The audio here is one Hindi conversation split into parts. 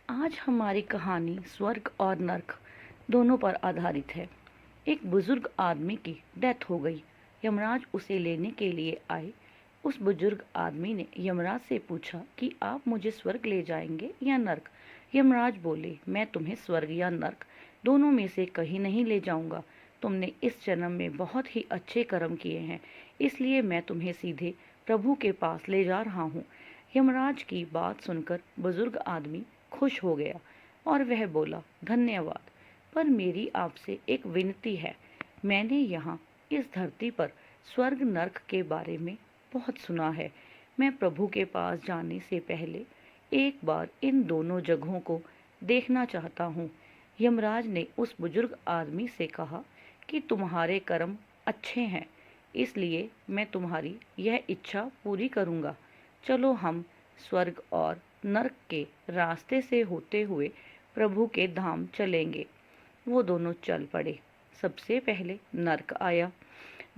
आज हमारी कहानी स्वर्ग और नर्क दोनों पर आधारित है। एक बुजुर्ग आदमी की डेथ हो गई। यमराज उसे लेने के लिए आए। उस बुजुर्ग आदमी ने यमराज से पूछा कि आप मुझे स्वर्ग ले जाएंगे या नर्क। यमराज बोले, मैं तुम्हें स्वर्ग या नर्क दोनों में से कहीं नहीं ले जाऊंगा। तुमने इस जन्म में बहुत ही अच्छे कर्म किए हैं, इसलिए मैं तुम्हें सीधे प्रभु के पास ले जा रहा हूँ। यमराज की बात सुनकर बुजुर्ग आदमी खुश हो गया और वह बोला, धन्यवाद, पर मेरी आपसे एक विनती है। मैंने यहाँ इस धरती पर स्वर्ग नर्क के बारे में बहुत सुना है। मैं प्रभु के पास जाने से पहले एक बार इन दोनों जगहों को देखना चाहता हूँ। यमराज ने उस बुजुर्ग आदमी से कहा कि तुम्हारे कर्म अच्छे हैं, इसलिए मैं तुम्हारी यह इच्छा पूरी करूँगा। चलो हम स्वर्ग और नर्क के रास्ते से होते हुए प्रभु के धाम चलेंगे। वो दोनों चल पड़े। सबसे पहले नर्क आया।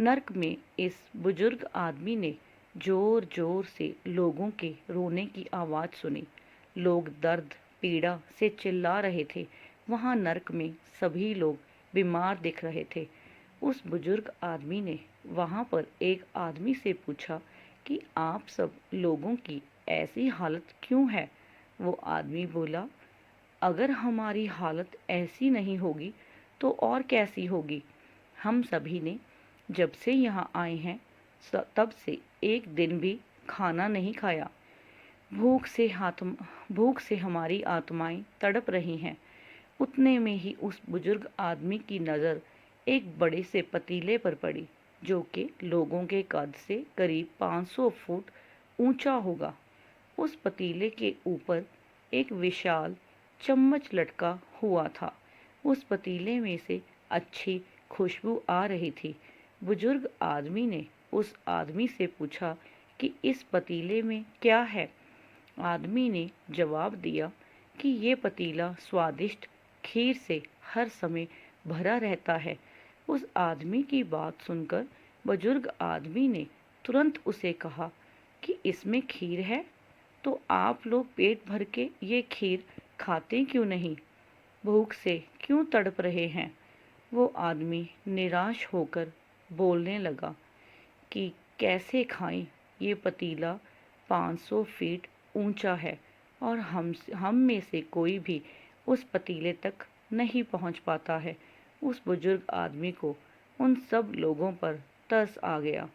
नर्क में इस बुजुर्ग आदमी ने जोर जोर से लोगों के रोने की आवाज़ सुनी। लोग दर्द पीड़ा से चिल्ला रहे थे। वहाँ नर्क में सभी लोग बीमार दिख रहे थे। उस बुजुर्ग आदमी ने वहाँ पर एक आदमी से पूछा कि आप सब लोगों की ऐसी हालत क्यों है। वो आदमी बोला, अगर हमारी हालत ऐसी नहीं होगी तो और कैसी होगी। हम सभी ने जब से यहाँ आए हैं तब से एक दिन भी खाना नहीं खाया। भूख से भूख से हमारी आत्माएं तड़प रही हैं। उतने में ही उस बुजुर्ग आदमी की नज़र एक बड़े से पतीले पर पड़ी, जो कि लोगों के कद से करीब 500 फुट ऊंचा होगा। उस पतीले के ऊपर एक विशाल चम्मच लटका हुआ था। उस पतीले में से अच्छी खुशबू आ रही थी। बुजुर्ग आदमी ने उस आदमी से पूछा कि इस पतीले में क्या है। आदमी ने जवाब दिया कि ये पतीला स्वादिष्ट खीर से हर समय भरा रहता है। उस आदमी की बात सुनकर बुजुर्ग आदमी ने तुरंत उसे कहा कि इसमें खीर है, तो आप लोग पेट भर के ये खीर खाते क्यों नहीं? भूख से क्यों तड़प रहे हैं? वो आदमी निराश होकर बोलने लगा कि कैसे खाएं, ये पतीला 500 फीट ऊंचा है और हम में से कोई भी उस पतीले तक नहीं पहुंच पाता है। उस बुजुर्ग आदमी को उन सब लोगों पर तरस आ गया।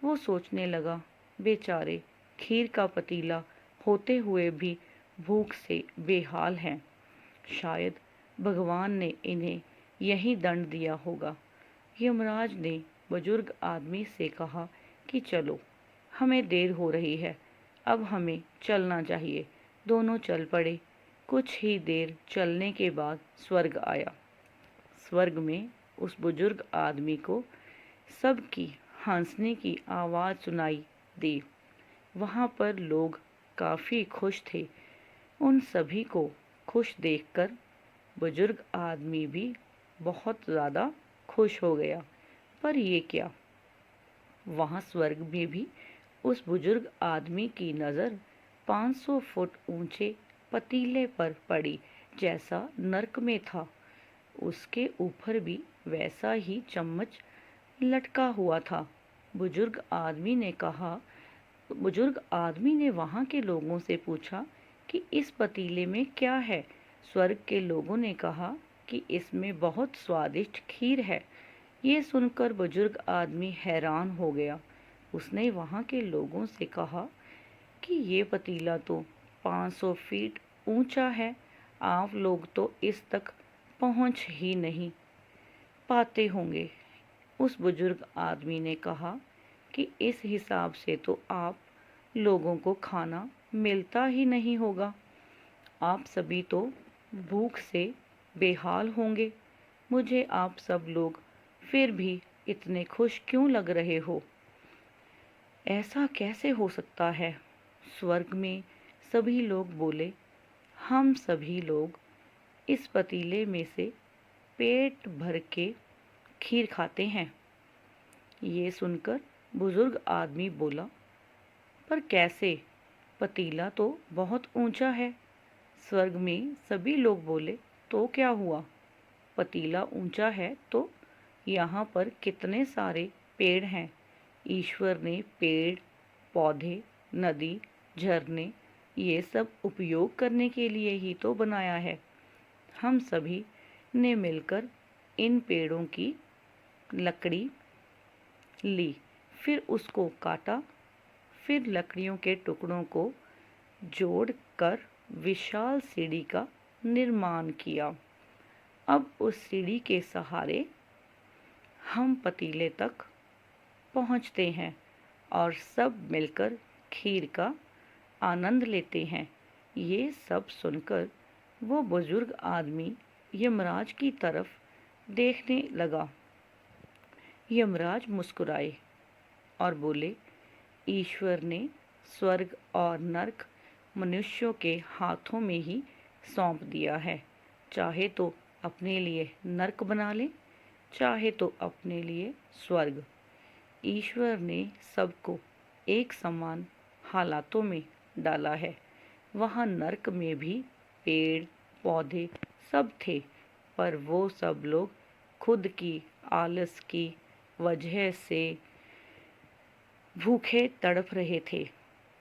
वो सोचने लगा, बेचारे खीर का पतीला होते हुए भी भूख से बेहाल हैं। शायद भगवान ने इन्हें यही दंड दिया होगा। यमराज ने बुजुर्ग आदमी से कहा कि चलो, हमें देर हो रही है, अब हमें चलना चाहिए। दोनों चल पड़े। कुछ ही देर चलने के बाद स्वर्ग आया। स्वर्ग में उस बुजुर्ग आदमी को सबकी हंसने की आवाज़ सुनाई दी। वहाँ पर लोग काफ़ी खुश थे। उन सभी को खुश देखकर बुजुर्ग आदमी भी बहुत ज़्यादा खुश हो गया। पर ये क्या, वहाँ स्वर्ग में भी उस बुजुर्ग आदमी की नज़र 500 फुट ऊंचे पतीले पर पड़ी, जैसा नर्क में था। उसके ऊपर भी वैसा ही चम्मच लटका हुआ था। बुजुर्ग आदमी ने कहा बुजुर्ग आदमी ने वहाँ के लोगों से पूछा कि इस पतीले में क्या है। स्वर्ग के लोगों ने कहा कि इसमें बहुत स्वादिष्ट खीर है। ये सुनकर बुजुर्ग आदमी हैरान हो गया। उसने वहाँ के लोगों से कहा कि ये पतीला तो 500 फीट ऊंचा है, आप लोग तो इस तक पहुँच ही नहीं पाते होंगे। उस बुजुर्ग आदमी ने कहा कि इस हिसाब से तो आप लोगों को खाना मिलता ही नहीं होगा। आप सभी तो भूख से बेहाल होंगे। मुझे आप सब लोग फिर भी इतने खुश क्यों लग रहे हो? ऐसा कैसे हो सकता है? स्वर्ग में सभी लोग बोले, हम सभी लोग इस पतीले में से पेट भर के खीर खाते हैं। ये सुनकर बुजुर्ग आदमी बोला, पर कैसे? पतीला तो बहुत ऊंचा है, स्वर्ग में सभी लोग बोले, तो क्या हुआ? पतीला ऊंचा है तो यहाँ पर कितने सारे पेड़ हैं। ईश्वर ने पेड़, पौधे, नदी, झरने ये सब उपयोग करने के लिए ही तो बनाया है। हम सभी ने मिलकर इन पेड़ों की लकड़ी ली, फिर उसको काटा, फिर लकड़ियों के टुकड़ों को जोड़कर विशाल सीढ़ी का निर्माण किया। अब उस सीढ़ी के सहारे हम पतीले तक पहुंचते हैं और सब मिलकर खीर का आनंद लेते हैं। ये सब सुनकर वो बुजुर्ग आदमी यमराज की तरफ देखने लगा। यमराज मुस्कुराए और बोले, ईश्वर ने स्वर्ग और नर्क मनुष्यों के हाथों में ही सौंप दिया है। चाहे तो अपने लिए नर्क बना ले, चाहे तो अपने लिए स्वर्ग। ईश्वर ने सबको एक समान हालातों में डाला है। वहाँ नर्क में भी पेड़, पौधे सब थे, पर वो सब लोग खुद की आलस की वजह से भूखे तड़प रहे थे।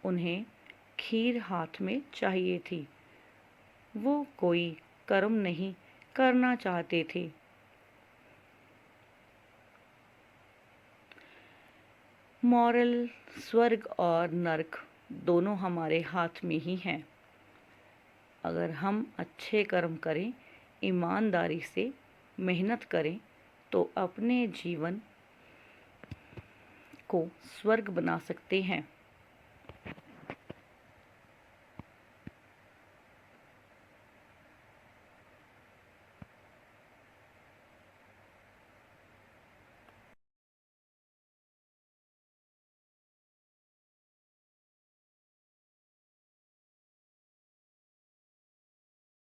उन्हें खीर हाथ में चाहिए थी। वो कोई कर्म नहीं करना चाहते थे। मॉरल, स्वर्ग और नर्क दोनों हमारे हाथ में ही हैं। अगर हम अच्छे कर्म करें, ईमानदारी से मेहनत करें, तो अपने जीवन को स्वर्ग बना सकते हैं।